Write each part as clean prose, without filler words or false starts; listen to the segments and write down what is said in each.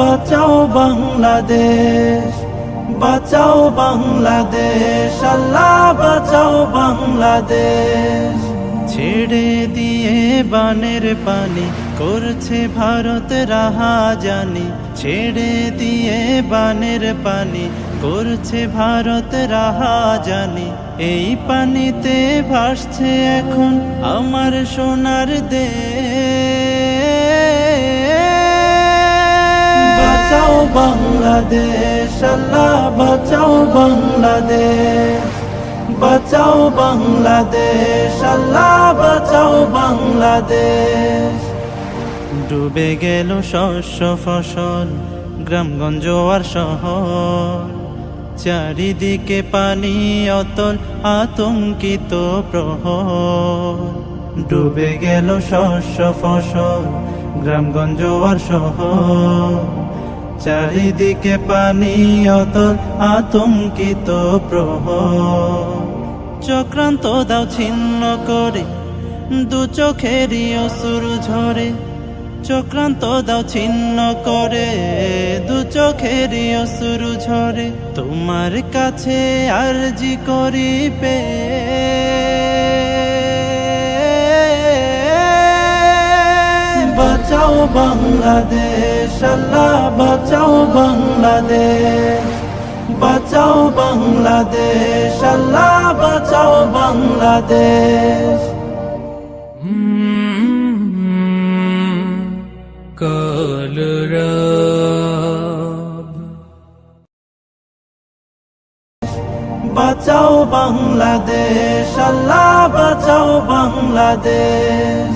বাঁচাও বাংলাদেশ, বাঁচাও বাংলাদেশ, আল্লাহ বাঁচাও বাংলাদেশ। ছেড়ে দিয়ে বানের পানি করছে ভারত রাহাজানি, ছেড়ে দিয়ে বানের পানি করছে ভারত রাহাজানি। এই পানিতে ভাসছে এখন আমার সোনার দেশ। বাঁচাও বাংলাদেশ, আল্লাহ বাঁচাও বাংলাদেশ, বাঁচাও বাংলাদেশ, আল্লাহ বাঁচাও বাংলাদেশ। ডুবে গেল শস্য ফসল, গ্রামগঞ্জ আর শহর, চারিদিকে পানি অতল, আতঙ্কিত প্রহর। ডুবে গেল শস্য ফসল, গ্রামগঞ্জ আর শহর, চারিদিকে পানি অতল, আতঙ্কিত প্রহর। চক্রান্ত দাও ছিন্ন করে, দু চোখেরই অশ্রু ঝরে। চক্রান্ত দাও ছিন্ন করে, দু চোখেরই অশ্রু ঝরে। তোমার কাছে আরজি করি পে, বাঁচাও বাংলাদেশ, আল্লাহ বাঁচাও বাংলাদেশ, বাঁচাও বাংলাদেশ, আল্লাহ বাঁচাও বাংলাদেশ। কলরব বাঁচাও বাংলাদেশ, আল্লাহ বাঁচাও বাংলাদেশ।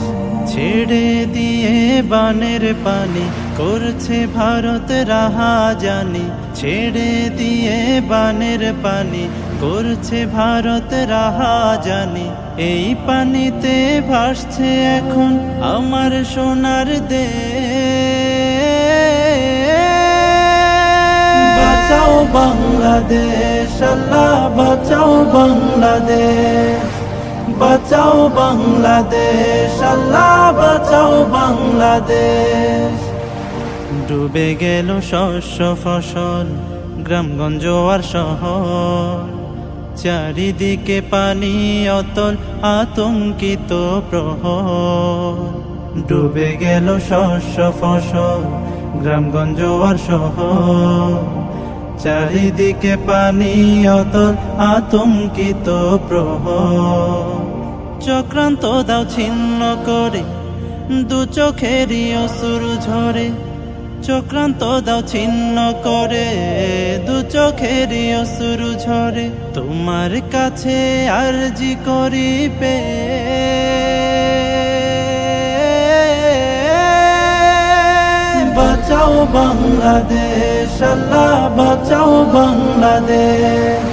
ছেড়ে দিয়ে বানের পানি করছে ভারত রাহাজানি, ছেড়ে দিয়ে বানের পানি করছে ভারত রাহাজানি। এই পানিতে ভাসছে এখন আমার সোনার দেশ। বাঁচাও বাংলাদেশ, আল্লাহ বাঁচাও বাংলাদেশ, বাঁচাও বাংলাদেশ, আল্লাহ বাঁচাও বাংলাদেশ। ডুবে গেল শস্য ফসল, গ্রামগঞ্জ আর শহর, চারিদিকে পানি অতল, আতঙ্কিত প্রহর। ডুবে গেল শস্য ফসল, গ্রামগঞ্জ আর শহর, চারিদিকে পানি অতল, আতঙ্কিত প্রহর। চক্রান্ত দাও ছিন্ন করে, দু চোখেরই অশ্রু ঝরে। চক্রান্ত দাও ছিন্ন করে, দু চোখেরই অশ্রু ঝরে। তোমার কাছে আরজি করি পে, বাঁচাও বাংলাদেশ, আল্লাহ বাঁচাও বাংলাদেশ।